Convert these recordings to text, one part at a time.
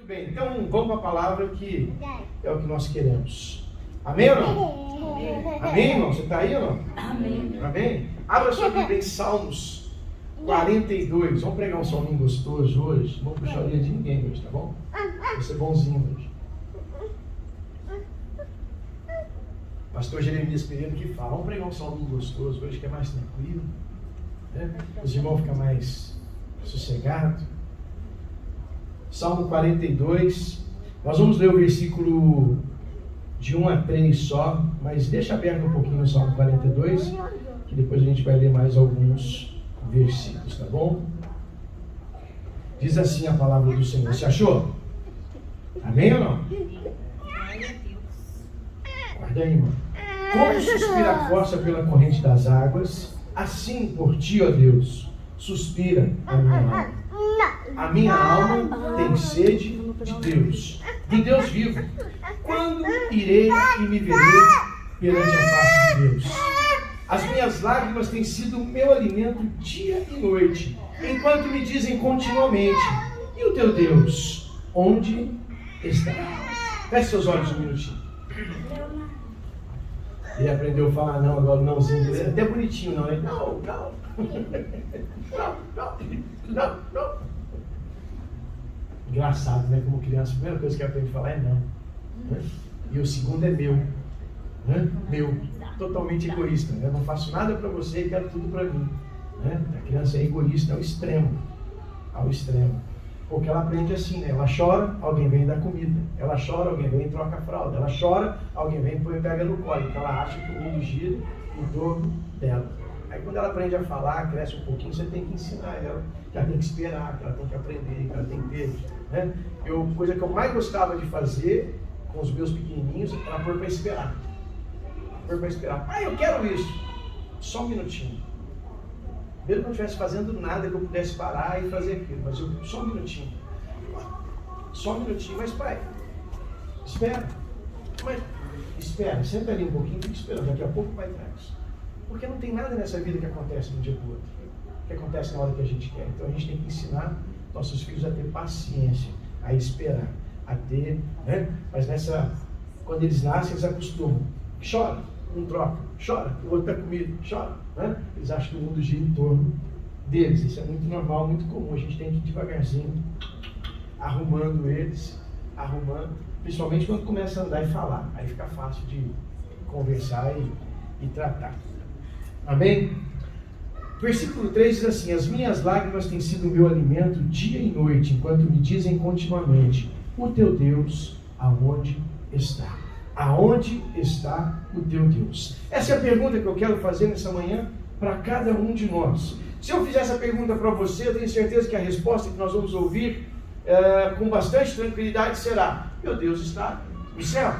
Muito bem, então vamos para a palavra que é o que nós queremos. Amém ou não? Amém, irmão? Você está aí ou não? Amém. Amém? Abra sua Bíblia em Salmos 42. Vamos pregar um salminho gostoso hoje. Não vou puxar a orelha de ninguém hoje, tá bom? Vai ser bonzinho hoje. Pastor Jeremias Pereira que fala, vamos pregar um salminho gostoso hoje que é mais tranquilo, né? Os irmãos ficam mais sossegados. Salmo 42, nós vamos ler o versículo de 1 a 3 só, mas deixa aberto um pouquinho o Salmo 42, que depois a gente vai ler mais alguns versículos, tá bom? Diz assim a palavra do Senhor. Você achou? Amém ou não? Guarda aí, irmão. Como suspira a costa pela corrente das águas, assim por ti, ó Deus, suspira a minha alma. A minha alma tem sede de Deus, do Deus vivo. Quando irei e me verei perante a face de Deus? As minhas lágrimas têm sido o meu alimento dia e noite, enquanto me dizem continuamente: e o teu Deus, onde está? Feche seus olhos um minutinho. Ele aprendeu a falar não, agora nãozinho dele. É até bonitinho, não, né? Não. Engraçado, né? Como criança, a primeira coisa que aprende a falar é não. Né? E o segundo é meu. Né? Meu. Totalmente egoísta. Né? Eu não faço nada para você e quero tudo para mim. Né? A criança é egoísta ao extremo. Ao extremo. Porque ela aprende assim, né? Ela chora, alguém vem dar comida. Ela chora, alguém vem e troca a fralda. Ela chora, alguém vem e pega no colo. Porque ela acha que o mundo gira em torno dela. Aí quando ela aprende a falar, cresce um pouquinho, você tem que ensinar ela. Que ela tem que esperar, que ela tem que aprender, que ela tem que ter. Né? Coisa que eu mais gostava de fazer com os meus pequenininhos era pôr para esperar. Pôr para esperar. Pai, eu quero isso. Só um minutinho. Mesmo que eu não estivesse fazendo nada que eu pudesse parar e fazer aquilo. Mas só um minutinho. Só um minutinho. Mas pai, espera. Mas espera. Senta ali um pouquinho e fica esperando. Daqui a pouco o pai traz. Porque não tem nada nessa vida que acontece de um dia para o outro. Que acontece na hora que a gente quer. Então a gente tem que ensinar nossos filhos a ter paciência, a esperar, a ter, né? Mas quando eles nascem, eles acostumam. Chora, um troca, chora, o outro está comigo, chora, né? Eles acham que o mundo gira em torno deles. Isso é muito normal, muito comum. A gente tem que ir devagarzinho, arrumando eles, principalmente quando começa a andar e falar. Aí fica fácil de conversar e tratar. Amém? Versículo 3 diz assim: as minhas lágrimas têm sido o meu alimento dia e noite, enquanto me dizem continuamente: o teu Deus, aonde está? Aonde está o teu Deus? Essa é a pergunta que eu quero fazer nessa manhã para cada um de nós. Se eu fizer essa pergunta para você, eu tenho certeza que a resposta que nós vamos ouvir com bastante tranquilidade será: meu Deus está no céu.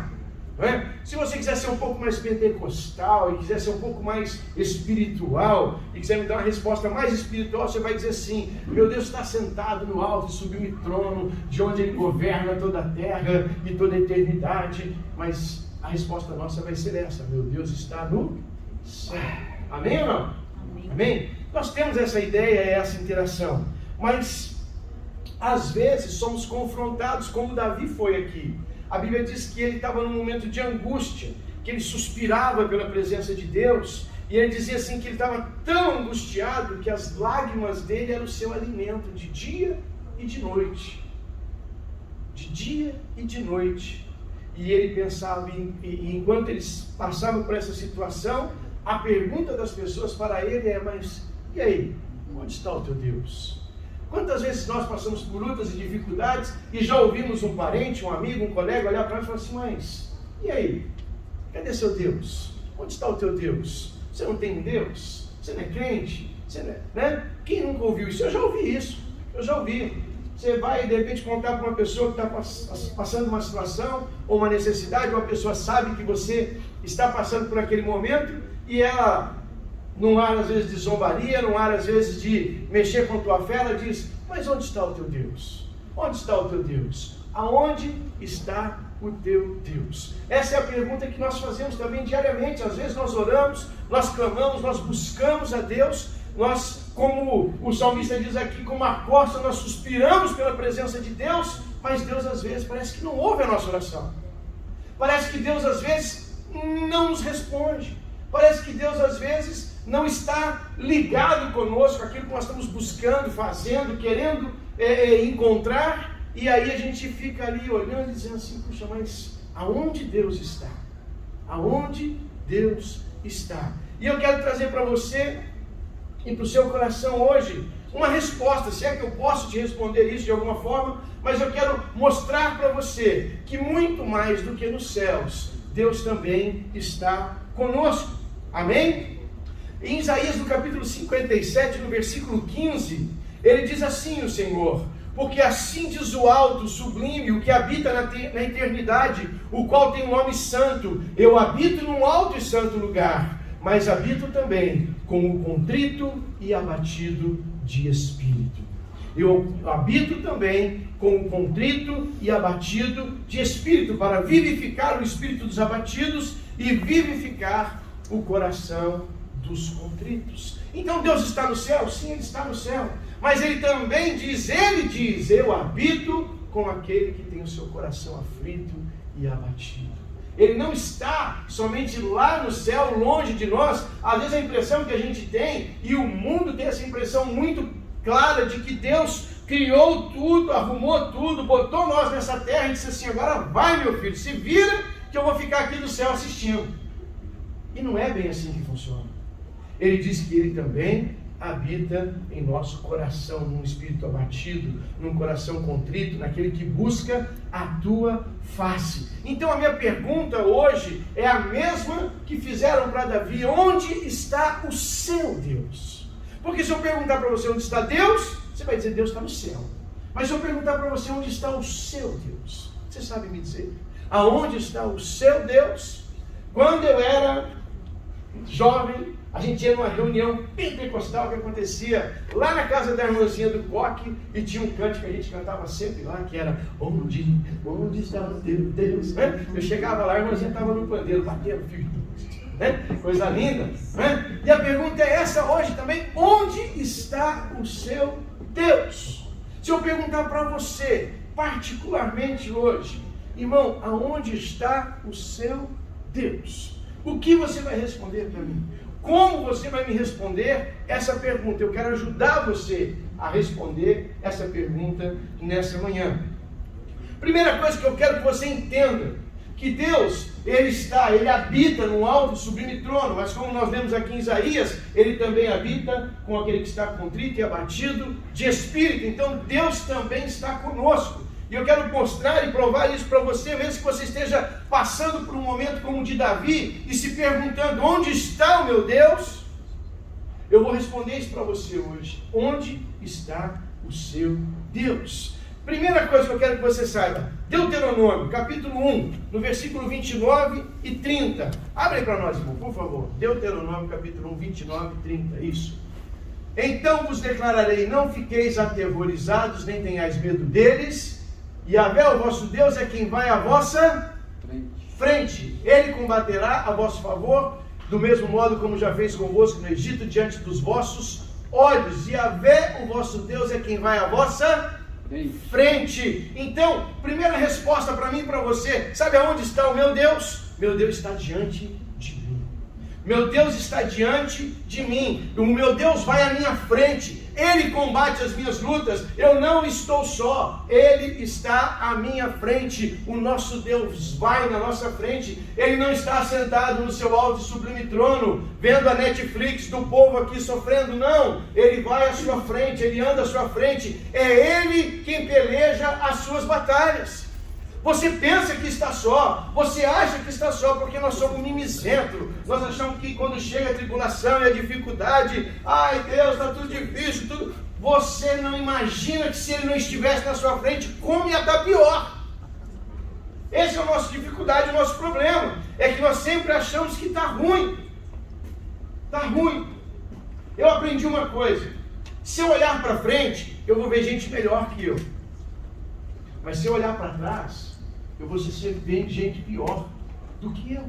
Não é? Se você quiser ser um pouco mais pentecostal e quiser ser um pouco mais espiritual e quiser me dar uma resposta mais espiritual, você vai dizer assim: meu Deus está sentado no alto e sublime trono, de onde Ele governa toda a terra e toda a eternidade. Mas a resposta nossa vai ser essa: meu Deus está no céu. Amém ou não? Amém. Amém? Nós temos essa ideia, essa interação, mas às vezes somos confrontados, como Davi foi aqui. A Bíblia diz que ele estava num momento de angústia, que ele suspirava pela presença de Deus, e ele dizia assim que ele estava tão angustiado que as lágrimas dele eram o seu alimento de dia e de noite. De dia e de noite. E ele pensava, e enquanto eles passavam por essa situação, a pergunta das pessoas para ele é: mas e aí? Onde está o teu Deus? Quantas vezes nós passamos por lutas e dificuldades e já ouvimos um parente, um amigo, um colega olhar para nós e falar assim: mas e aí? Cadê seu Deus? Onde está o teu Deus? Você não tem um Deus? Você não é crente? Você não é, né? Quem nunca ouviu isso? Eu já ouvi isso. Eu já ouvi. Você vai de repente contar para uma pessoa que está passando uma situação ou uma necessidade, uma pessoa sabe que você está passando por aquele momento e ela, num ar às vezes de zombaria, num ar às vezes de mexer com a tua fé, ela diz: mas onde está o teu Deus? Onde está o teu Deus? Aonde está o teu Deus? Essa é a pergunta que nós fazemos também diariamente. Às vezes nós oramos, nós clamamos, nós buscamos a Deus, nós, como o salmista diz aqui, como a costa, nós suspiramos pela presença de Deus, mas Deus às vezes parece que não ouve a nossa oração. Parece que Deus às vezes não nos responde. Parece que Deus às vezes não está ligado conosco, aquilo que nós estamos buscando, fazendo, querendo encontrar, e aí a gente fica ali olhando e dizendo assim, puxa, mas aonde Deus está? Aonde Deus está? E eu quero trazer para você e para o seu coração hoje uma resposta, se é que eu posso te responder isso de alguma forma, mas eu quero mostrar para você que muito mais do que nos céus, Deus também está conosco. Amém? Em Isaías, no capítulo 57, no versículo 15, ele diz assim, o Senhor: porque assim diz o alto, sublime, o que habita na eternidade, o qual tem um nome santo. Eu habito num alto e santo lugar, mas habito também com o contrito e abatido de espírito. Eu habito também com o contrito e abatido de espírito, para vivificar o espírito dos abatidos e vivificar o coração dos contritos. Então Deus está no céu? Sim, Ele está no céu. Mas Ele também diz, eu habito com aquele que tem o seu coração aflito e abatido. Ele não está somente lá no céu, longe de nós. Às vezes a impressão que a gente tem, e o mundo tem essa impressão muito clara, de que Deus criou tudo, arrumou tudo, botou nós nessa terra e disse assim, agora vai, meu filho, se vira que eu vou ficar aqui no céu assistindo. E não é bem assim que funciona. Ele diz que Ele também habita em nosso coração, num espírito abatido, num coração contrito, naquele que busca a tua face. Então a minha pergunta hoje é a mesma que fizeram para Davi: onde está o seu Deus? Porque se eu perguntar para você onde está Deus, você vai dizer Deus está no céu. Mas se eu perguntar para você onde está o seu Deus, você sabe me dizer aonde está o seu Deus? Quando eu era jovem, a gente ia numa reunião pentecostal que acontecia lá na casa da irmãzinha do Coque, e tinha um canto que a gente cantava sempre lá, que era onde está o teu Deus? Eu chegava lá, a irmãzinha estava no pandeiro, batendo, coisa linda. E a pergunta é essa hoje também: onde está o seu Deus? Se eu perguntar para você, particularmente hoje, irmão, aonde está o seu Deus? O que você vai responder para mim? Como você vai me responder essa pergunta? Eu quero ajudar você a responder essa pergunta nessa manhã. Primeira coisa que eu quero que você entenda, que Deus, Ele habita no alto e sublime trono, mas como nós lemos aqui em Isaías, Ele também habita com aquele que está contrito e abatido de espírito. Então Deus também está conosco. E eu quero mostrar e provar isso para você, mesmo que você esteja passando por um momento como o de Davi e se perguntando, onde está o meu Deus? Eu vou responder isso para você hoje. Onde está o seu Deus? Primeira coisa que eu quero que você saiba, Deuteronômio, capítulo 1, no versículo 29 e 30. Abre aí para nós, irmão, por favor. Deuteronômio, capítulo 1, 29 e 30, isso. Então vos declararei, não fiqueis aterrorizados, nem tenhais medo deles. Yahvé, o vosso Deus, é quem vai à vossa frente. Ele combaterá a vosso favor, do mesmo modo como já fez convosco no Egito, diante dos vossos olhos. Yahvé, o vosso Deus, é quem vai à vossa frente. Então, primeira resposta para mim e para você: sabe aonde está o meu Deus? Meu Deus está diante de mim. Meu Deus está diante de mim. O meu Deus vai à minha frente. Ele combate as minhas lutas. Eu não estou só. Ele está à minha frente. O nosso Deus vai na nossa frente. Ele não está sentado no seu alto e sublime trono, vendo a Netflix do povo aqui sofrendo. Não. Ele vai à sua frente. Ele anda à sua frente. É Ele quem peleja as suas batalhas. Você pensa que está só, você acha que está só, porque nós somos mimizentos. Nós achamos que quando chega a tribulação e a dificuldade, ai Deus, está tudo difícil, tudo. Você não imagina que se Ele não estivesse na sua frente, como ia estar pior. Essa é a nossa dificuldade, o nosso problema. É que nós sempre achamos que está ruim. Está ruim. Eu aprendi uma coisa: se eu olhar para frente, eu vou ver gente melhor que eu. Mas se eu olhar para trás, eu vou sempre ver gente pior do que eu.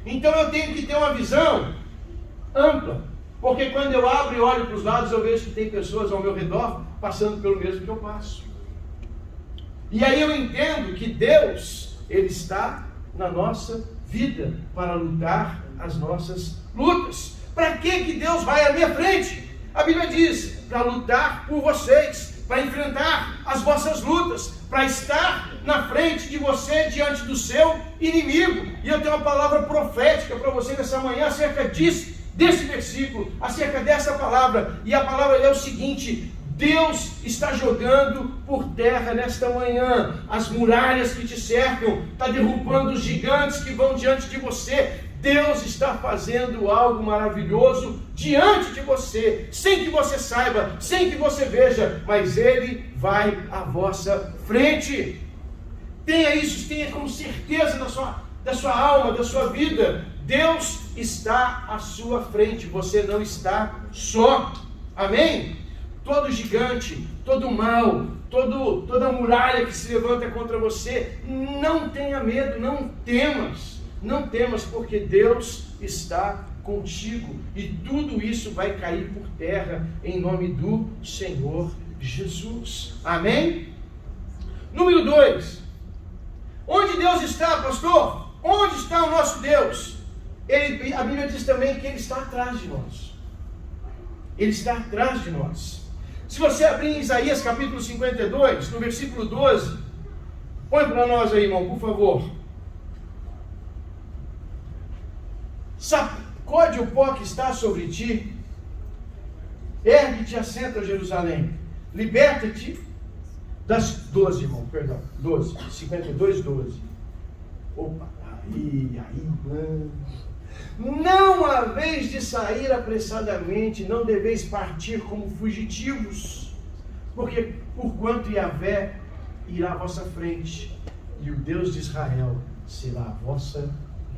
Então eu tenho que ter uma visão ampla. Porque quando eu abro e olho para os lados, eu vejo que tem pessoas ao meu redor passando pelo mesmo que eu passo. E aí eu entendo que Deus, Ele está na nossa vida para lutar as nossas lutas. Para que Deus vai à minha frente? A Bíblia diz, para lutar por vocês, para enfrentar as vossas lutas, para estar na frente de você, diante do seu inimigo. E eu tenho uma palavra profética para você nessa manhã, acerca disso, desse versículo, acerca dessa palavra. E a palavra é o seguinte: Deus está jogando por terra nesta manhã as muralhas que te cercam, está derrubando os gigantes que vão diante de você. Deus está fazendo algo maravilhoso diante de você, sem que você saiba, sem que você veja, mas Ele vai à vossa frente. Tenha isso, tenha como certeza da sua alma, da sua vida. Deus está à sua frente, você não está só. Amém? Todo gigante, todo mal, toda muralha que se levanta contra você, não tenha medo, não temas, porque Deus está contigo, e tudo isso vai cair por terra, em nome do Senhor Jesus. Amém? Número 2, onde Deus está, pastor? Onde está o nosso Deus? A Bíblia diz também que Ele está atrás de nós. Ele está atrás de nós. Se você abrir em Isaías capítulo 52, no versículo 12, põe para nós aí, irmão, por favor. Sacode o pó que está sobre ti, ergue-te e assenta, Jerusalém, liberta-te das 12, irmão, perdão, 12, 52, 12. Opa, aí, não haveis de sair apressadamente, não deveis partir como fugitivos, porque porquanto Yahvé irá à vossa frente, e o Deus de Israel será a vossa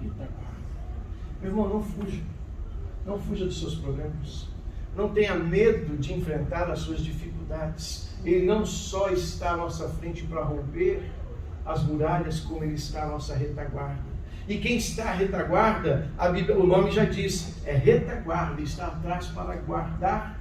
retaguarda. Meu irmão, não fuja dos seus problemas, não tenha medo de enfrentar as suas dificuldades. Ele não só está à nossa frente para romper as muralhas, como Ele está à nossa retaguarda. E quem está à retaguarda, a Bíblia, o nome já diz, é retaguarda, está atrás para guardar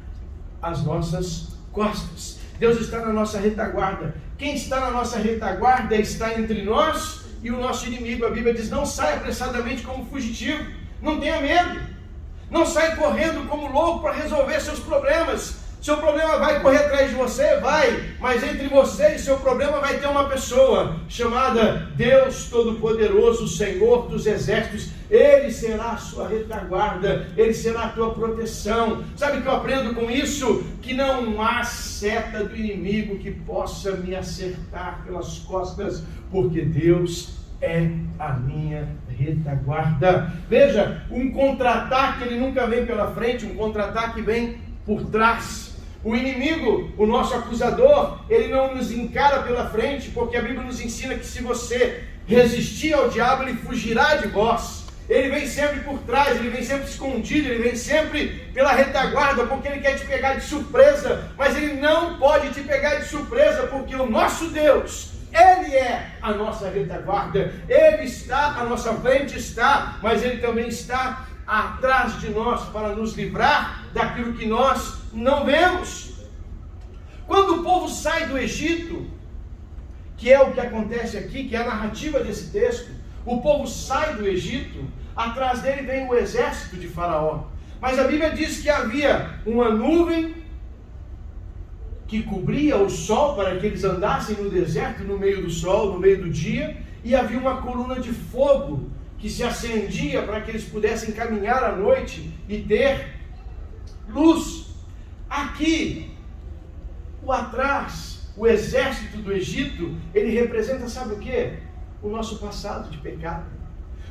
as nossas costas. Deus está na nossa retaguarda. Quem está na nossa retaguarda está entre nós e o nosso inimigo. A Bíblia diz, não saia apressadamente como fugitivo, não tenha medo, não saia correndo como louco para resolver seus problemas. Seu problema vai correr atrás de você? Vai, mas entre você e seu problema vai ter uma pessoa chamada Deus Todo-Poderoso, Senhor dos Exércitos. Ele será a sua retaguarda, Ele será a tua proteção. Sabe o que eu aprendo com isso? Que não há seta do inimigo que possa me acertar pelas costas, porque Deus é a minha retaguarda. Veja, um contra-ataque ele nunca vem pela frente, um contra-ataque vem por trás. O inimigo, o nosso acusador, ele não nos encara pela frente, porque a Bíblia nos ensina que se você resistir ao diabo, ele fugirá de vós. Ele vem sempre por trás, ele vem sempre escondido, ele vem sempre pela retaguarda, porque ele quer te pegar de surpresa, mas ele não pode te pegar de surpresa, porque o nosso Deus, Ele é a nossa retaguarda, Ele está à nossa frente, mas Ele também está atrás de nós para nos livrar daquilo que nós não vemos. Quando o povo sai do Egito, que é o que acontece aqui, que é a narrativa desse texto, o povo sai do Egito, atrás dele vem o exército de Faraó. Mas a Bíblia diz que havia uma nuvem que cobria o sol para que eles andassem no deserto, no meio do sol, no meio do dia, e havia uma coluna de fogo que se acendia para que eles pudessem caminhar à noite e ter luz. Aqui, o atrás, o exército do Egito, ele representa, sabe o quê? O nosso passado de pecado,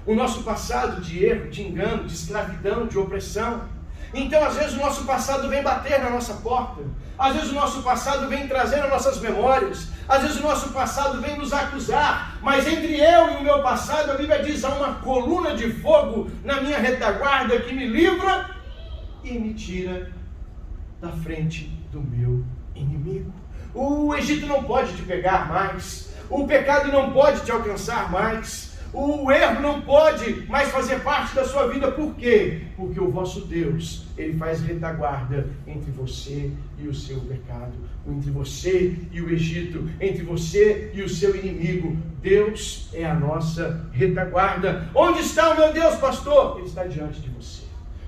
o nosso passado de erro, de engano, de escravidão, de opressão. Então, às vezes, o nosso passado vem bater na nossa porta, às vezes o nosso passado vem trazer as nossas memórias, às vezes o nosso passado vem nos acusar, mas entre eu e o meu passado, a Bíblia diz, há uma coluna de fogo na minha retaguarda que me livra e me tira da frente do meu inimigo. O Egito não pode te pegar mais, o pecado não pode te alcançar mais, O erro não pode mais fazer parte da sua vida. Por quê? Porque o vosso Deus, Ele faz retaguarda entre você e o seu pecado, entre você e o Egito, entre você e o seu inimigo. Deus é a nossa retaguarda. Onde está o meu Deus, pastor? Ele está diante de você.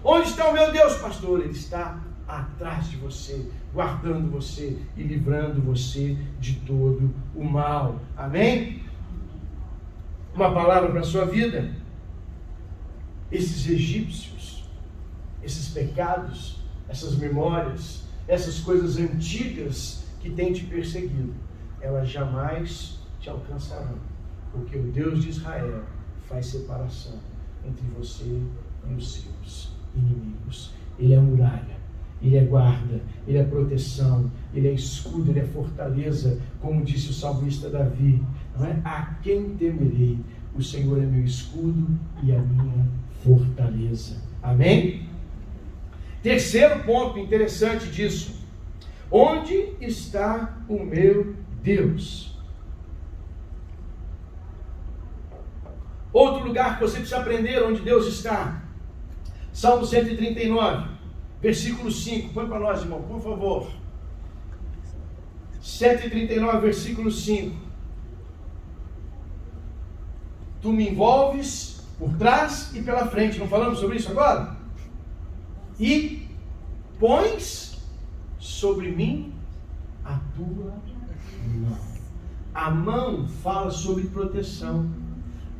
Onde está o meu Deus, pastor? Ele está atrás de você, guardando você e livrando você de todo o mal. Amém? Uma palavra para a sua vida. Esses egípcios, esses pecados, essas memórias, essas coisas antigas que têm te perseguido, elas jamais te alcançarão, porque o Deus de Israel faz separação entre você e os seus inimigos. Ele é muralha, Ele é guarda, Ele é proteção, Ele é escudo, Ele é fortaleza, como disse o salmista Davi, não é? A quem temerei? O Senhor é meu escudo e a minha fortaleza. Amém? Terceiro ponto interessante disso. Onde está o meu Deus? Outro lugar que você precisa aprender onde Deus está. Salmo 139, versículo 5. Põe para nós, irmão, por favor. 139, versículo 5. Tu me envolves por trás e pela frente. Não falamos sobre isso agora? E pões sobre mim a tua mão. A mão fala sobre proteção.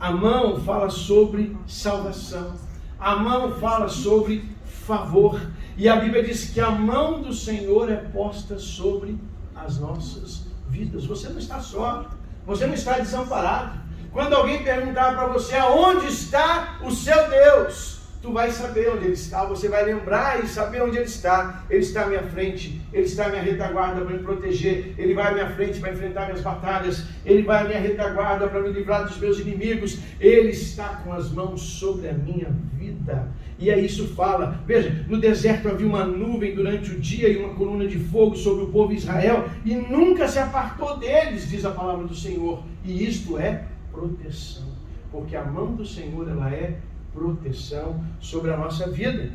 A mão fala sobre salvação. A mão fala sobre favor. E a Bíblia diz que a mão do Senhor é posta sobre as nossas vidas. Você não está só. Você não está desamparado. Quando alguém perguntar para você aonde está o seu Deus, tu vai saber onde Ele está, você vai lembrar e saber onde Ele está. Ele está à minha frente, Ele está à minha retaguarda para me proteger, Ele vai à minha frente para enfrentar minhas batalhas, Ele vai à minha retaguarda para me livrar dos meus inimigos, Ele está com as mãos sobre a minha vida. E aí isso fala, veja, no deserto havia uma nuvem durante o dia e uma coluna de fogo sobre o povo de Israel, e nunca se apartou deles, diz a palavra do Senhor, e isto é proteção, porque a mão do Senhor, ela é proteção sobre a nossa vida.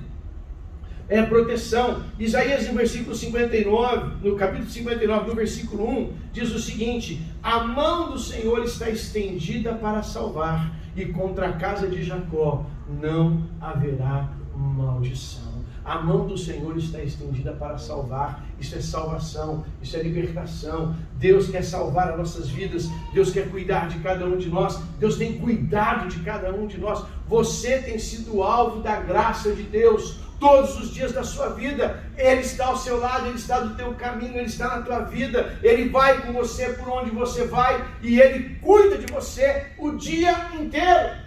É proteção. Isaías, no versículo 59, no capítulo 59, no versículo 1, diz o seguinte: a mão do Senhor está estendida para salvar, e contra a casa de Jacó não haverá maldição. A mão do Senhor está estendida para salvar. Isso é salvação, isso é libertação. Deus quer salvar as nossas vidas. Deus quer cuidar de cada um de nós. Deus tem cuidado de cada um de nós. Você tem sido alvo da graça de Deus todos os dias da sua vida. Ele está ao seu lado, Ele está do teu caminho, Ele está na tua vida. Ele vai com você por onde você vai e Ele cuida de você o dia inteiro.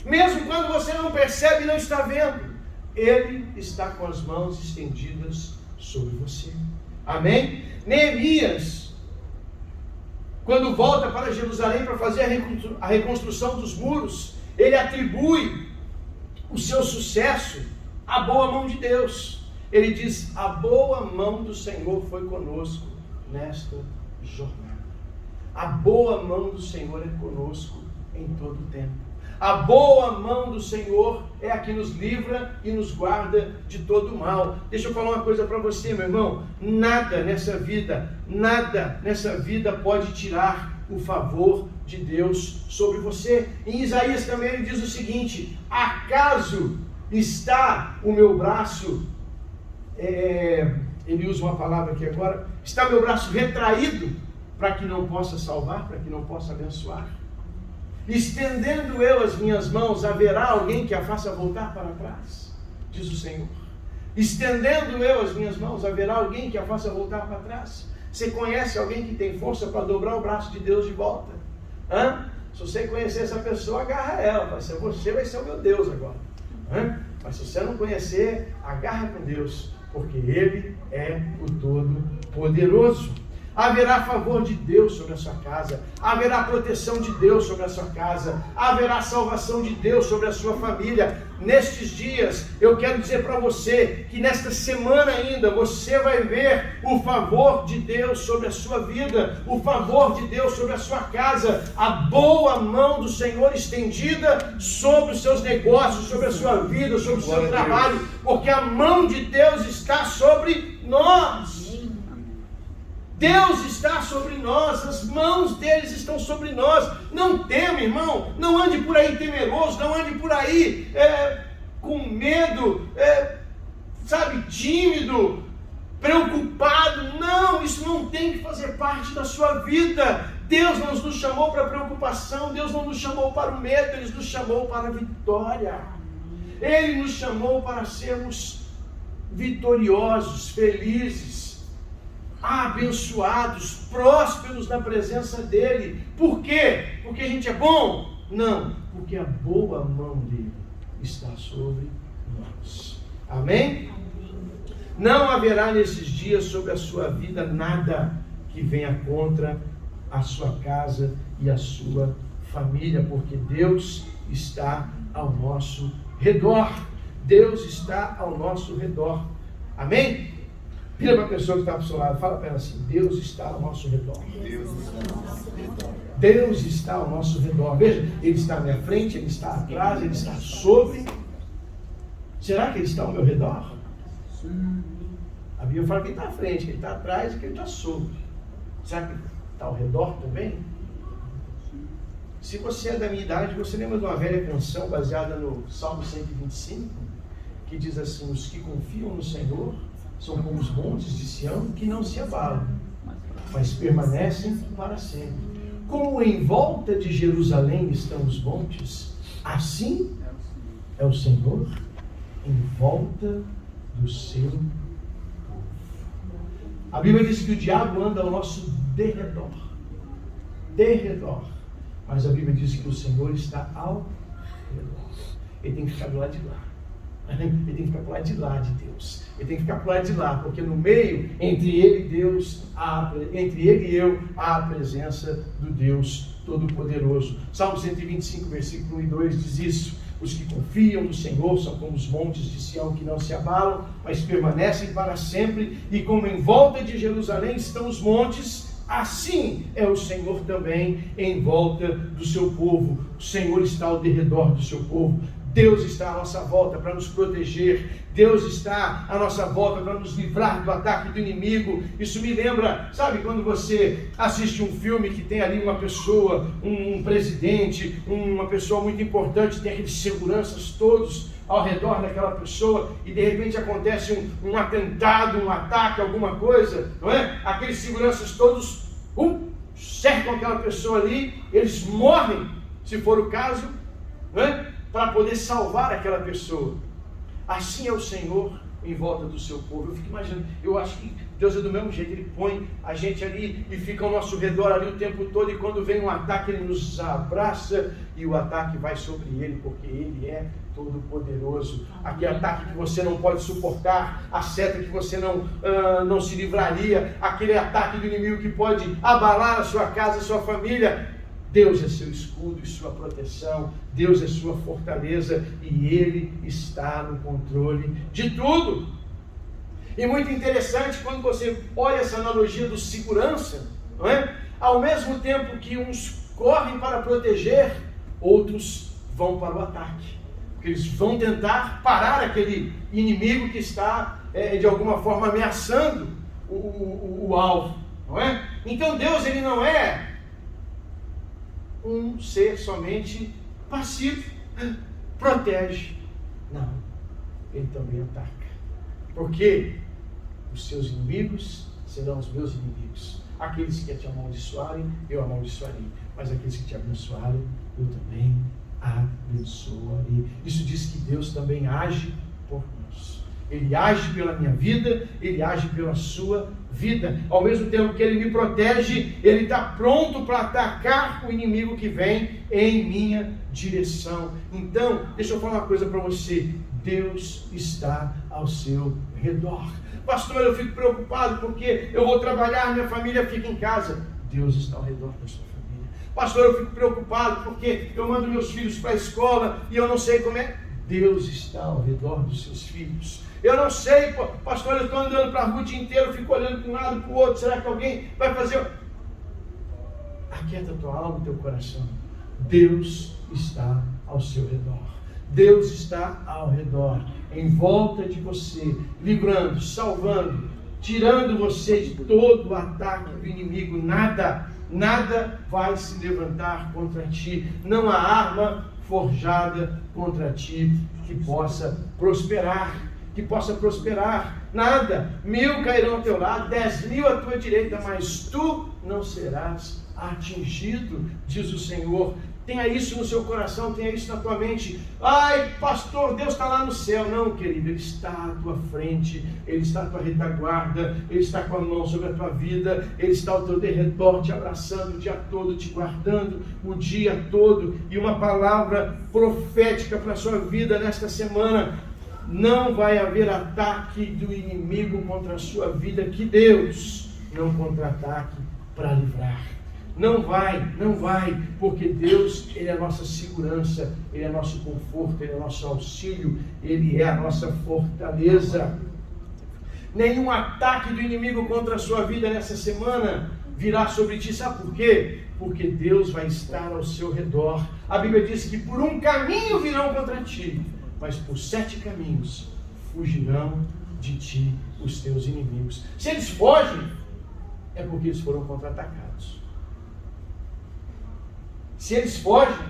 Mesmo quando você não percebe e não está vendo, Ele está com as mãos estendidas sobre você. Amém? Neemias, quando volta para Jerusalém para fazer a reconstrução dos muros, ele atribui o seu sucesso à boa mão de Deus. Ele diz: a boa mão do Senhor foi conosco nesta jornada. A boa mão do Senhor é conosco em todo o tempo. A boa mão do Senhor é a que nos livra e nos guarda de todo o mal. Deixa eu falar uma coisa para você, meu irmão. Nada nessa vida pode tirar o favor de Deus sobre você. Em Isaías também ele diz o seguinte: acaso está o meu braço, ele usa uma palavra aqui agora, está meu braço retraído para que não possa salvar, para que não possa abençoar? Estendendo eu as minhas mãos, haverá alguém que a faça voltar para trás? Diz o Senhor. Estendendo eu as minhas mãos, haverá alguém que a faça voltar para trás? Você conhece alguém que tem força para dobrar o braço de Deus de volta? Se você conhecer essa pessoa, agarra ela. Você vai ser o meu Deus agora. Mas se você não conhecer, agarra com Deus, porque Ele é o Todo-Poderoso. haverá favor de Deus sobre a sua casa, haverá proteção de Deus sobre a sua casa, haverá salvação de Deus sobre a sua família. Nestes dias, eu quero dizer para você que nesta semana ainda, você vai ver o favor de Deus sobre a sua vida, o favor de Deus sobre a sua casa, a boa mão do Senhor estendida sobre os seus negócios, sobre a sua vida, sobre o seu trabalho, porque a mão de Deus está sobre nós. Deus está sobre nós, as mãos deles estão sobre nós. Não tema, irmão, não ande por aí temeroso, não ande por aí com medo, tímido, preocupado. Não, isso não tem que fazer parte da sua vida. Deus não nos chamou para preocupação, Deus não nos chamou para o medo, Ele nos chamou para a vitória. Ele nos chamou para sermos vitoriosos, felizes, abençoados, prósperos na presença dEle. Por quê? Porque a gente é bom? Não, porque a boa mão dEle está sobre nós. Amém? Não haverá nesses dias sobre a sua vida nada que venha contra a sua casa e a sua família, porque Deus está ao nosso redor. Deus está ao nosso redor. Amém? Vira para a pessoa que está ao seu lado, fala para ela assim: Deus está ao nosso redor. Deus está ao nosso redor. Deus está ao nosso redor. Veja, Ele está à minha frente, Ele está atrás, Ele está sobre. Será que Ele está ao meu redor? A Bíblia fala que Ele está à frente, que Ele está atrás e que Ele está sobre. Será que Ele está ao redor também? Se você é da minha idade, você lembra de uma velha canção baseada no Salmo 125, que diz assim: os que confiam no Senhor são como os montes de Sião que não se abalam, mas permanecem para sempre. Como em volta de Jerusalém estão os montes, assim é o Senhor em volta do seu povo. A Bíblia diz que o diabo anda ao nosso derredor. Mas a Bíblia diz que o Senhor está ao redor. Ele tem que ficar do lado de lá. Ele tem que ficar para o lado de lá de Deus. Ele tem que ficar para o lado de lá, porque no meio, entre ele e Deus, entre ele e eu, há a presença do Deus Todo-Poderoso. Salmo 125, versículo 1 e 2 diz isso: os que confiam no Senhor são como os montes de Sião que não se abalam, mas permanecem para sempre, e como em volta de Jerusalém estão os montes, assim é o Senhor também em volta do seu povo. O Senhor está ao derredor do seu povo. Deus está à nossa volta para nos proteger. Deus está à nossa volta para nos livrar do ataque do inimigo. Isso me lembra, sabe, quando você assiste um filme que tem ali uma pessoa, um presidente, uma pessoa muito importante, tem aqueles seguranças todos ao redor daquela pessoa, e de repente acontece um atentado, um ataque, alguma coisa, não é? Aqueles seguranças todos cercam aquela pessoa ali, eles morrem, se for o caso, não é? Para poder salvar aquela pessoa. Assim é o Senhor em volta do seu povo. Eu fico imaginando, eu acho que Deus é do mesmo jeito. Ele põe a gente ali e fica ao nosso redor ali o tempo todo, e quando vem um ataque Ele nos abraça, e o ataque vai sobre Ele, porque Ele é todo poderoso. Aquele ataque que você não pode suportar, a seta que você não se livraria, aquele ataque do inimigo que pode abalar a sua casa, a sua família, Deus é seu escudo e sua proteção, Deus é sua fortaleza, e Ele está no controle de tudo. E muito interessante quando você olha essa analogia do segurança, não é? Ao mesmo tempo que uns correm para proteger, outros vão para o ataque, porque eles vão tentar parar aquele inimigo que está de alguma forma ameaçando o alvo, não é? Então Deus, Ele não é um ser somente passivo, protege. Não, Ele também ataca. Porque os seus inimigos serão os meus inimigos. Aqueles que te amaldiçoarem, eu amaldiçoarei. Mas aqueles que te abençoarem, eu também abençoarei. Isso diz que Deus também age por nós. Ele age pela minha vida, Ele age pela sua vida. Ao mesmo tempo que Ele me protege, Ele está pronto para atacar o inimigo que vem em minha direção. Então, deixa eu falar uma coisa para você: Deus está ao seu redor. Pastor, eu fico preocupado porque eu vou trabalhar, minha família fica em casa. Deus está ao redor da sua família. Pastor, eu fico preocupado porque eu mando meus filhos para a escola e eu não sei como é. Deus está ao redor dos seus filhos. Eu não sei, pastor, eu estou andando para a rua o dia inteiro, eu fico olhando para um lado e para o outro. Será que alguém vai fazer? Aquieta a tua alma e teu coração. Deus está ao seu redor. Deus está ao redor, em volta de você, livrando, salvando, tirando você de todo o ataque do inimigo. Nada vai se levantar contra ti. Não há arma forjada contra ti que possa prosperar. Nada. 1000 cairão ao teu lado, 10.000 à tua direita, mas tu não serás atingido, diz o Senhor. Tenha isso no seu coração, tenha isso na tua mente. Ai, pastor, Deus está lá no céu. Não, querido, Ele está à tua frente, Ele está à tua retaguarda, Ele está com a mão sobre a tua vida, Ele está ao teu derredor, te abraçando o dia todo, te guardando o dia todo. E uma palavra profética para a sua vida nesta semana: não vai haver ataque do inimigo contra a sua vida que Deus não contra-ataque para livrar. Não vai, porque Deus, Ele é a nossa segurança, Ele é nosso conforto, Ele é nosso auxílio, Ele é a nossa fortaleza. Nenhum ataque do inimigo contra a sua vida nessa semana virá sobre ti. Sabe por quê? Porque Deus vai estar ao seu redor. A Bíblia diz que por um caminho virão contra ti, mas por 7 caminhos fugirão de ti os teus inimigos. Se eles fogem, é porque eles foram contra-atacados. Se eles fogem,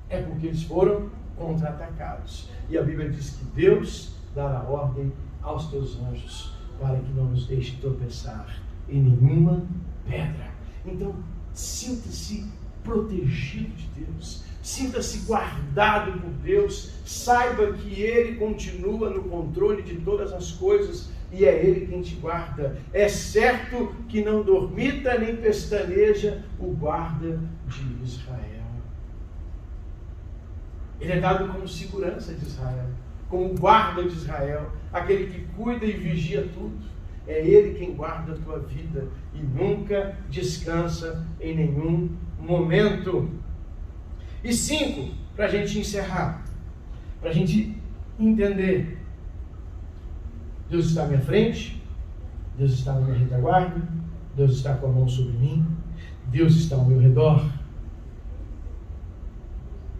é porque eles foram contra-atacados. E a Bíblia diz que Deus dará ordem aos teus anjos para que não nos deixe tropeçar em nenhuma pedra. Então, sinta-se protegido de Deus. Sinta-se guardado por Deus. Saiba que Ele continua no controle de todas as coisas e é Ele quem te guarda. É certo que não dormita nem pestaneja o guarda de Israel. Ele é dado como segurança de Israel, como guarda de Israel, aquele que cuida e vigia tudo. É Ele quem guarda a tua vida e nunca descansa em nenhum momento. E 5, para a gente encerrar, para a gente entender: Deus está à minha frente, Deus está na minha retaguarda, Deus está com a mão sobre mim, Deus está ao meu redor.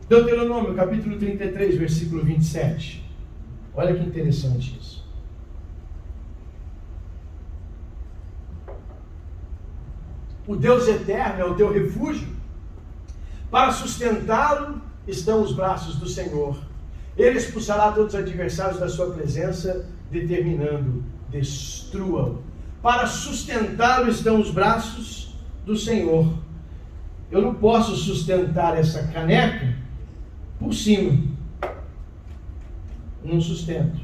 Deuteronômio, capítulo 33, versículo 27. Olha que interessante isso. O Deus eterno é o teu refúgio. Para sustentá-lo estão os braços do Senhor. Ele expulsará todos os adversários da sua presença, determinando: destrua-o. Para sustentá-lo estão os braços do Senhor. Eu não posso sustentar essa caneca por cima. Não sustento.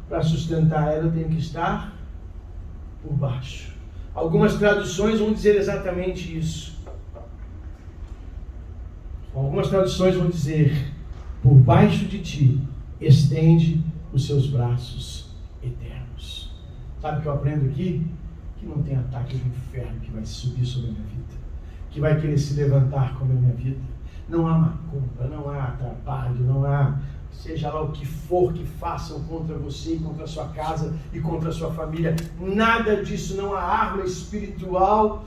Para sustentar ela eu tenho que estar por baixo. Algumas traduções vão dizer exatamente isso. Algumas traduções vão dizer: por baixo de ti estende os seus braços eternos. Sabe o que eu aprendo aqui? Que não tem ataque do inferno que vai subir sobre a minha vida, que vai querer se levantar contra a minha vida. Não há macumba, não há trabalho, não há, seja lá o que for que façam contra você, contra a sua casa e contra a sua família. Nada disso. Não há arma espiritual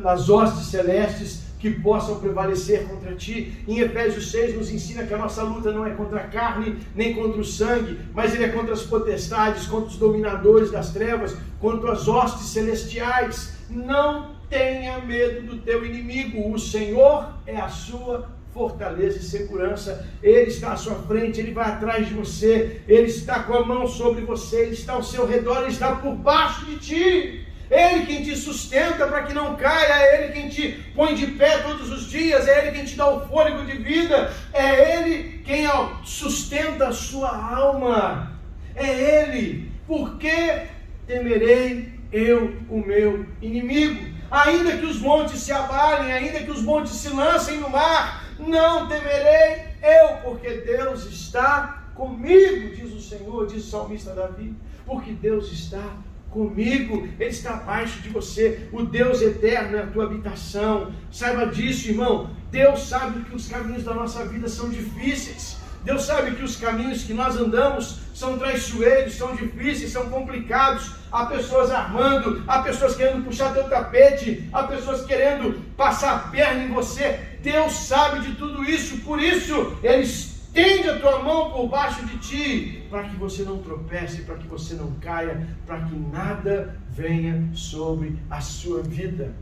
nas hostes celestes que possam prevalecer contra ti. Em Efésios 6 nos ensina que a nossa luta não é contra a carne, nem contra o sangue, mas ele é contra as potestades, contra os dominadores das trevas, contra as hostes celestiais. Não tenha medo do teu inimigo. O Senhor é a sua fortaleza e segurança. Ele está à sua frente, Ele vai atrás de você, Ele está com a mão sobre você, Ele está ao seu redor, Ele está por baixo de ti. Ele quem te sustenta para que não caia, é Ele quem te põe de pé todos os dias, é Ele quem te dá o fôlego de vida, é Ele quem sustenta a sua alma, é Ele. Por que temerei eu o meu inimigo? Ainda que os montes se abalem, ainda que os montes se lancem no mar, não temerei eu, porque Deus está comigo, diz o Senhor, diz o salmista Davi. porque Deus está comigo, Ele está abaixo de você. O Deus eterno é a tua habitação. Saiba disso, irmão. Deus sabe que os caminhos da nossa vida são difíceis. Deus sabe que os caminhos que nós andamos são traiçoeiros, são difíceis, são complicados. Há pessoas armando, há pessoas querendo puxar teu tapete, há pessoas querendo passar a perna em você. Deus sabe de tudo isso, por isso Ele estende a tua mão por baixo de ti, para que você não tropece, para que você não caia, para que nada venha sobre a sua vida.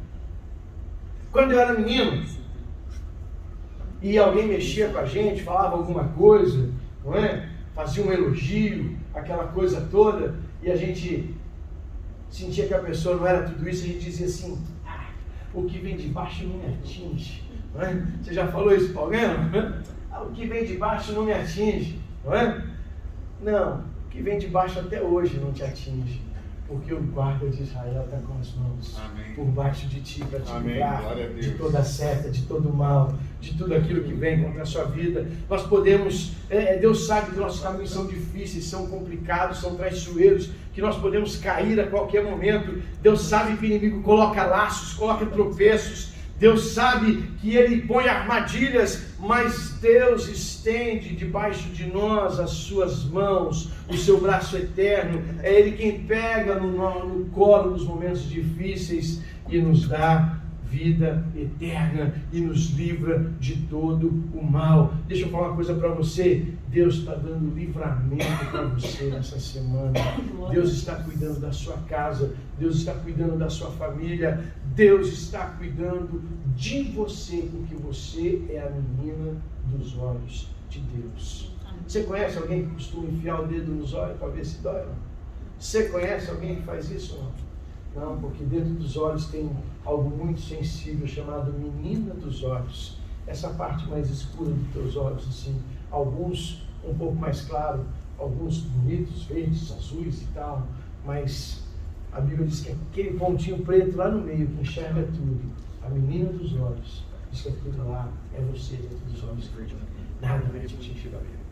Quando eu era menino, e alguém mexia com a gente, falava alguma coisa, não é? Fazia um elogio, aquela coisa toda, e a gente sentia que a pessoa não era tudo isso, a gente dizia assim, o que vem de baixo não me atinge, não é? Você já falou isso para alguém? O que vem de baixo não me atinge, não é? Não, o que vem de baixo até hoje não te atinge, porque o guarda de Israel está com as mãos por baixo de ti, para te livrar de toda seta, de todo mal, de tudo aquilo que vem contra a sua vida. Nós podemos, Deus sabe que nossos caminhos são difíceis, são complicados, são traiçoeiros, que nós podemos cair a qualquer momento. Deus sabe que o inimigo coloca laços, coloca tropeços. Deus sabe que Ele põe armadilhas, mas Deus estende debaixo de nós as suas mãos, o seu braço eterno. É Ele quem pega no colo nos momentos difíceis e nos dá vida eterna e nos livra de todo o mal. Deixa eu falar uma coisa para você. Deus está dando livramento para você nessa semana. Deus está cuidando da sua casa. Deus está cuidando da sua família. Deus está cuidando de você, porque você é a menina dos olhos de Deus. Você conhece alguém que costuma enfiar o dedo nos olhos para ver se dói? Não? Você conhece alguém que faz isso? Não, porque dentro dos olhos tem algo muito sensível chamado menina dos olhos. Essa parte mais escura dos teus olhos, assim, alguns um pouco mais claro, alguns bonitos, verdes, azuis e tal, mas a Bíblia diz que aquele pontinho preto lá no meio que enxerga tudo, a menina dos olhos, diz que aquilo lá é você dentro dos olhos dele. Nada vai te atingir lá dentro.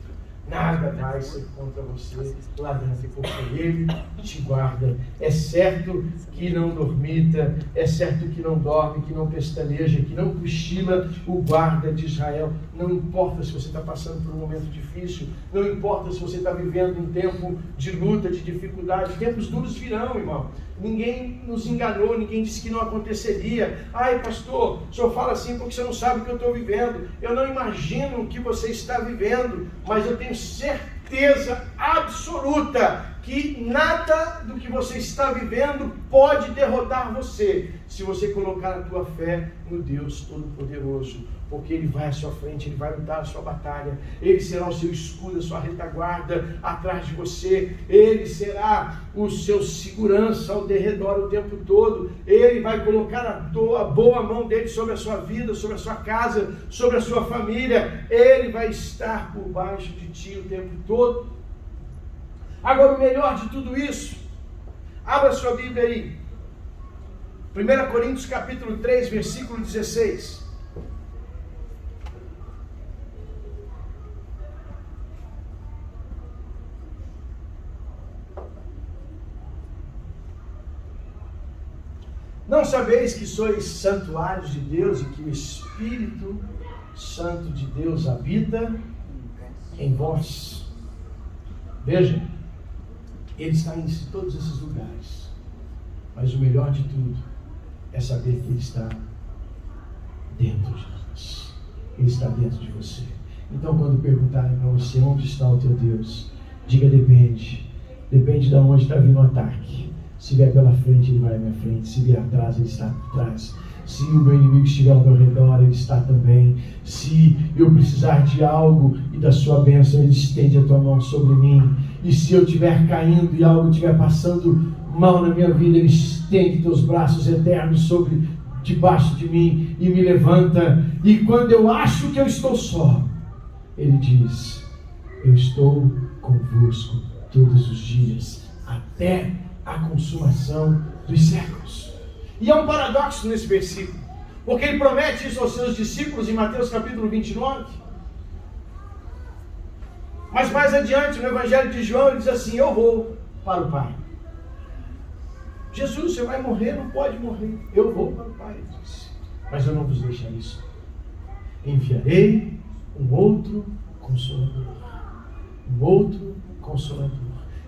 Nada vai ser contra você lá dentro, porque Ele te guarda. É certo que não dormita, é certo que não dorme, que não pestaneja, que não cochila o guarda de Israel. Não importa se você está passando por um momento difícil, não importa se você está vivendo um tempo de luta, de dificuldade. Tempos duros virão, irmão. Ninguém nos enganou, ninguém disse que não aconteceria. Ai, pastor, o senhor fala assim porque você não sabe o que eu estou vivendo. Eu não imagino o que você está vivendo, mas eu tenho certeza absoluta que nada do que você está vivendo pode derrotar você, se você colocar a tua fé no Deus Todo-Poderoso, porque Ele vai à sua frente, Ele vai lutar a sua batalha, Ele será o seu escudo, a sua retaguarda atrás de você, Ele será o seu segurança ao derredor o tempo todo, Ele vai colocar a boa mão dEle sobre a sua vida, sobre a sua casa, sobre a sua família, Ele vai estar por baixo de ti o tempo todo. Agora, o melhor de tudo isso, abra sua Bíblia aí, 1 Coríntios capítulo 3, versículo 16. Não sabeis que sois santuários de Deus e que o Espírito Santo de Deus habita em vós? Veja, Ele está em todos esses lugares, mas o melhor de tudo é saber que Ele está dentro de nós, Ele está dentro de você. Então, quando perguntarem para você onde está o teu Deus, diga: depende de onde está vindo o ataque. Se vier pela frente, Ele vai à minha frente. Se vier atrás, Ele está atrás. Se o meu inimigo estiver ao meu redor, Ele está também. Se eu precisar de algo e da sua bênção, Ele estende a tua mão sobre mim. E se eu estiver caindo e algo estiver passando mal na minha vida, Ele estende teus braços eternos sobre debaixo de mim e me levanta. E quando eu acho que eu estou só, Ele diz: eu estou convosco todos os dias, até a consumação dos séculos. E há um paradoxo nesse versículo, porque Ele promete isso aos seus discípulos em Mateus capítulo 29. Mas mais adiante, no Evangelho de João, Ele diz assim: eu vou, para o Pai. Jesus, você vai morrer, não pode morrer. Eu vou para o Pai, ele disse. Mas eu não vos deixarei só. Enviarei um outro Consolador. Um outro Consolador.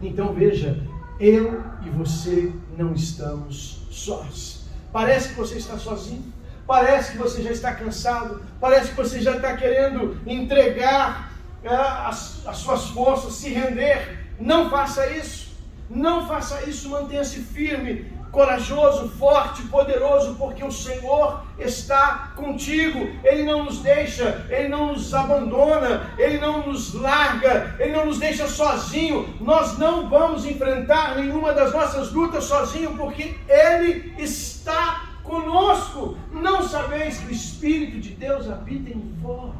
Então veja, eu e você não estamos sós. Parece que você está sozinho. Parece que você já está cansado. Parece que você já está querendo entregar as suas forças, se render. Não faça isso. Não faça isso. Mantenha-se firme, corajoso, forte, poderoso, porque o Senhor está contigo. Ele não nos deixa, Ele não nos abandona, Ele não nos larga, Ele não nos deixa sozinho. Nós não vamos enfrentar nenhuma das nossas lutas sozinho, porque Ele está conosco. Não sabeis que o Espírito de Deus habita em vós?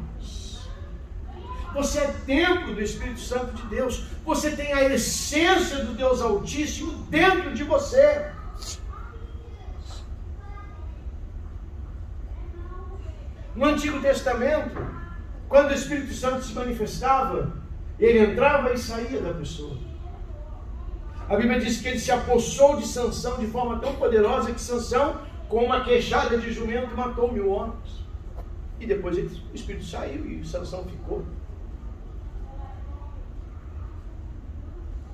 Você é templo do Espírito Santo de Deus. Você tem a essência do Deus Altíssimo dentro de você. No Antigo Testamento, quando o Espírito Santo se manifestava, ele entrava e saía da pessoa. A Bíblia diz que ele se apossou de Sansão de forma tão poderosa que Sansão, com uma queixada de jumento, matou 1000 homens. E depois o Espírito saiu e Sansão ficou.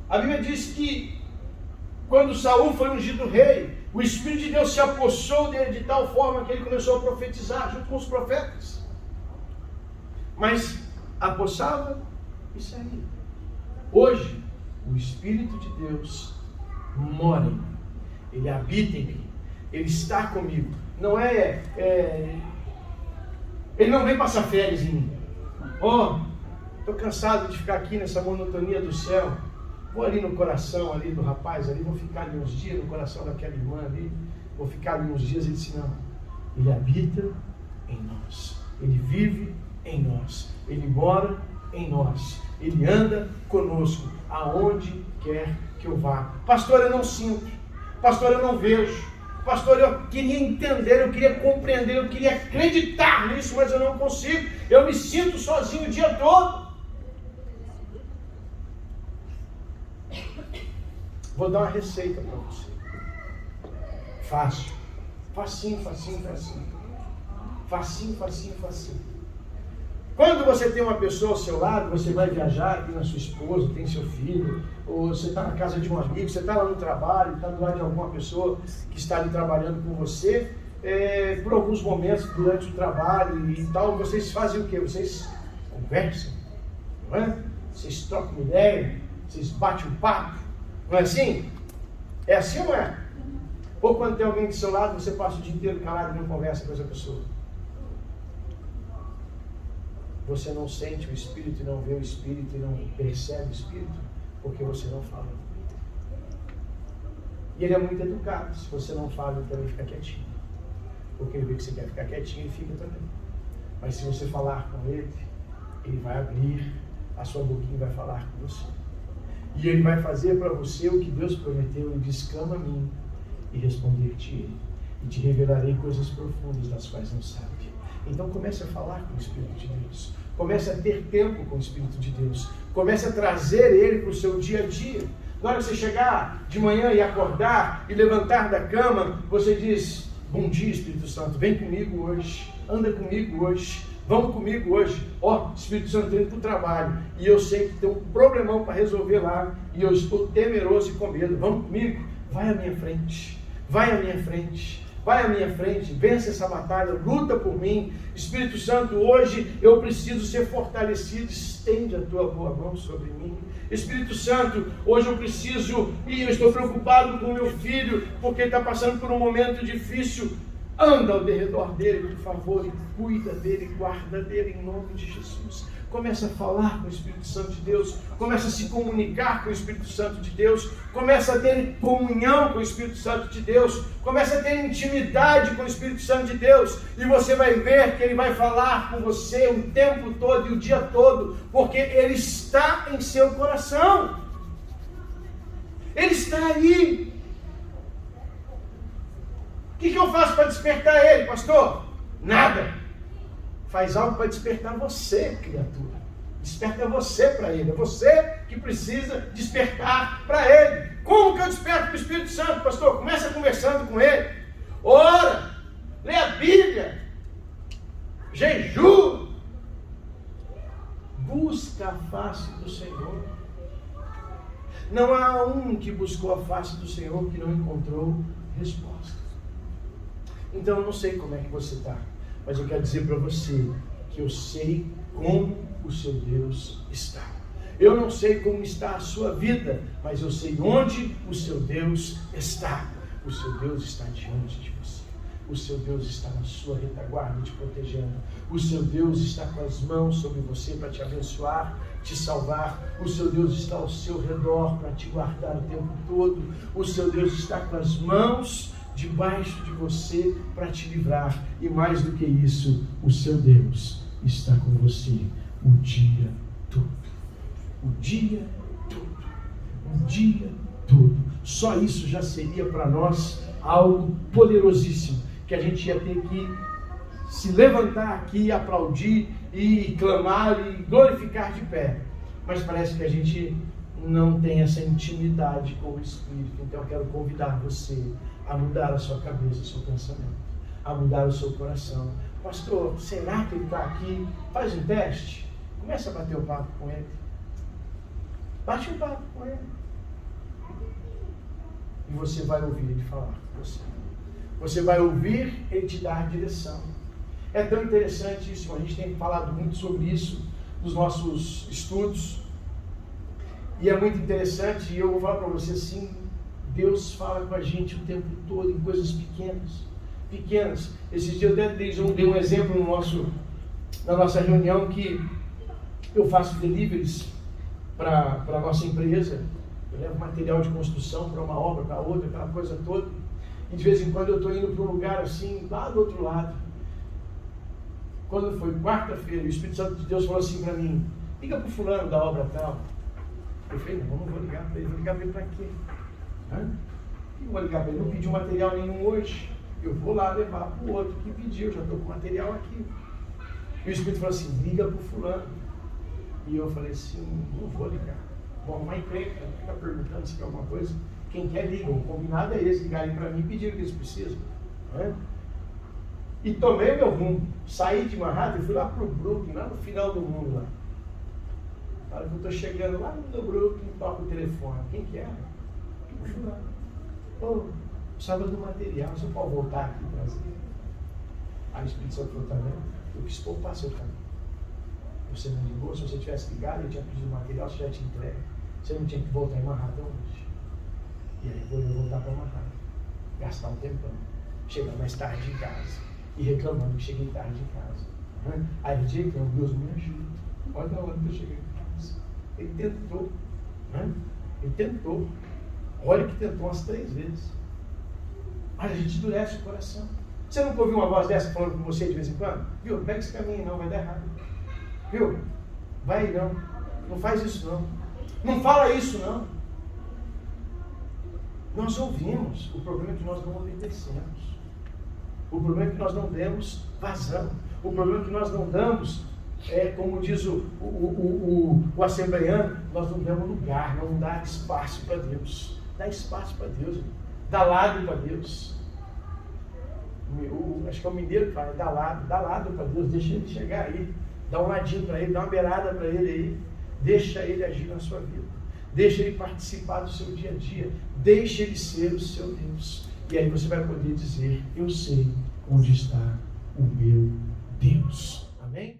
A Bíblia diz que quando Saul foi ungido rei, o Espírito de Deus se apossou dele de tal forma que ele começou a profetizar junto com os profetas. Mas apossava e saía. Hoje, o Espírito de Deus mora em mim. Ele habita em mim. Ele está comigo. Não ele não vem passar férias em mim. Estou cansado de ficar aqui nessa monotonia do céu. Vou ali no coração ali do rapaz ali, vou ficar ali uns dias no coração daquela irmã ali, vou ficar ali uns dias. Ele disse, não, ele habita em nós, ele vive em nós, ele mora em nós, ele anda conosco, aonde quer que eu vá. Pastor, eu não sinto, pastor, eu não vejo, pastor, eu queria entender, eu queria compreender, eu queria acreditar nisso, mas eu não consigo, eu me sinto sozinho o dia todo. Vou dar uma receita para você. Fácil. Facinho. Quando você tem uma pessoa ao seu lado, você vai viajar, tem a sua esposa, tem seu filho, ou você está na casa de um amigo, você está lá no trabalho, está do lado de alguma pessoa que está ali trabalhando com você, por alguns momentos durante o trabalho e tal, vocês fazem o quê? Vocês conversam, não é? Vocês trocam ideia, vocês batem um papo. Não é assim? É assim ou não é? Ou quando tem alguém do seu lado, você passa o dia inteiro calado e não conversa com essa pessoa. Você não sente o Espírito e não vê o Espírito e não percebe o Espírito, porque você não fala. E ele é muito educado. Se você não fala, ele também fica quietinho. Porque ele vê que você quer ficar quietinho, ele fica também. Mas se você falar com ele, ele vai abrir a sua boquinha e vai falar com você. E ele vai fazer para você o que Deus prometeu. Ele diz, clama a mim e responder-te, e te revelarei coisas profundas das quais não sabe. Então comece a falar com o Espírito de Deus. Comece a ter tempo com o Espírito de Deus. Comece a trazer ele para o seu dia a dia. Na hora que você chegar de manhã e acordar e levantar da cama, você diz, bom dia, Espírito Santo, vem comigo hoje, anda comigo hoje. Vamos comigo hoje. Espírito Santo indo para o trabalho. E eu sei que tem um problemão para resolver lá. E eu estou temeroso e com medo. Vamos comigo? Vai à minha frente. Vai à minha frente. Vai à minha frente. Vence essa batalha. Luta por mim. Espírito Santo, hoje eu preciso ser fortalecido. Estende a tua boa mão sobre mim. Espírito Santo, hoje eu preciso. E eu estou preocupado com o meu filho. Porque ele está passando por um momento difícil. Anda ao redor dele, por favor, e cuida dele, guarda dele, em nome de Jesus. Começa a falar com o Espírito Santo de Deus, começa a se comunicar com o Espírito Santo de Deus, começa a ter comunhão com o Espírito Santo de Deus, começa a ter intimidade com o Espírito Santo de Deus, e você vai ver que ele vai falar com você o tempo todo e o dia todo, porque ele está em seu coração, ele está aí. O que eu faço para despertar ele, pastor? Nada. Faz algo para despertar você, criatura. Desperta você para Ele. É você que precisa despertar para Ele. Como que eu desperto para o Espírito Santo, pastor? Começa conversando com Ele. Ora, lê a Bíblia, jejua, busca a face do Senhor. Não há um que buscou a face do Senhor que não encontrou resposta. Então eu não sei como é que você está, mas eu quero dizer para você que eu sei como o seu Deus está. Eu não sei como está a sua vida, mas eu sei onde o seu Deus está. O seu Deus está diante de você. O seu Deus está na sua retaguarda te protegendo. O seu Deus está com as mãos sobre você para te abençoar, te salvar. O seu Deus está ao seu redor para te guardar o tempo todo. O seu Deus está com as mãos debaixo de você para te livrar. E mais do que isso, o seu Deus está com você o dia todo. O dia todo. O dia todo. Só isso já seria para nós algo poderosíssimo, que a gente ia ter que se levantar aqui, aplaudir e clamar e glorificar de pé. Mas parece que a gente não tem essa intimidade com o Espírito. Então eu quero convidar você a mudar a sua cabeça, o seu pensamento, a mudar o seu coração. Pastor, será que ele está aqui? Faz um teste. Começa a bater o papo com ele. Bate um papo com ele. E você vai ouvir ele falar com você. Você vai ouvir ele te dar direção. É tão interessante isso. A gente tem falado muito sobre isso nos nossos estudos. E é muito interessante. E eu vou falar para você assim, Deus fala com a gente o tempo todo em coisas pequenas. Pequenas. Esses dias eu dei um exemplo na nossa reunião que eu faço deliveries para a nossa empresa. Eu levo material de construção para uma obra, para outra, aquela coisa toda. E de vez em quando eu estou indo para um lugar assim, lá do outro lado. Quando foi quarta-feira, o Espírito Santo de Deus falou assim para mim: liga para o fulano da obra tal. Eu falei: não vou ligar para ele. Vou ligar para ele para quê? Eu vou ligar para ele, não pediu material nenhum hoje. Eu vou lá levar para o outro que pediu, eu já estou com o material aqui. E o Espírito falou assim: liga para o fulano. E eu falei assim: não vou ligar. Vou arrumar emprego, ficar perguntando se quer alguma coisa. Quem quer liga, o combinado é esse, ligarem para mim e pedir o que eles precisam. E tomei meu rumo, saí de Manhattan e fui lá para o Brooklyn, lá no final do mundo lá. Na hora que eu estou chegando lá no Brooklyn, toco o telefone. Quem que é? Precisava do material, você pode voltar aqui e trazer. Aí o Espírito Santo falou: tá vendo? Eu quis poupar seu caminho. Você não ligou, se você tivesse ligado, eu tinha pedido o material, você já tinha entregue. Você não tinha que voltar em Manhattan hoje. E aí vou eu voltar para Manhattan, gastar um tempão, chegar mais tarde em casa e reclamando que cheguei tarde em casa. Aí ele disse: então, Deus me ajuda. Olha a hora que eu cheguei em casa. Ele tentou. Ele tentou. Olha que tentou umas 3 vezes. Mas a gente endurece o coração. Você nunca ouviu uma voz dessa falando com você de vez em quando? Viu? Não pega esse caminho não, vai dar errado. Viu? Vai não. Não faz isso não. Não fala isso não. Nós ouvimos. O problema é que nós não obedecemos. O problema é que nós não demos vazão. O problema é que nós não damos, como diz o assembleiano, nós não damos lugar, não dá espaço para Deus. Dá espaço para Deus. Dá lado para Deus. Acho que é o mineiro que fala: dá lado para Deus, deixa ele chegar aí. Dá um ladinho para ele, dá uma beirada para ele aí. Deixa ele agir na sua vida. Deixa ele participar do seu dia a dia. Deixa ele ser o seu Deus. E aí você vai poder dizer: eu sei onde está o meu Deus. Amém?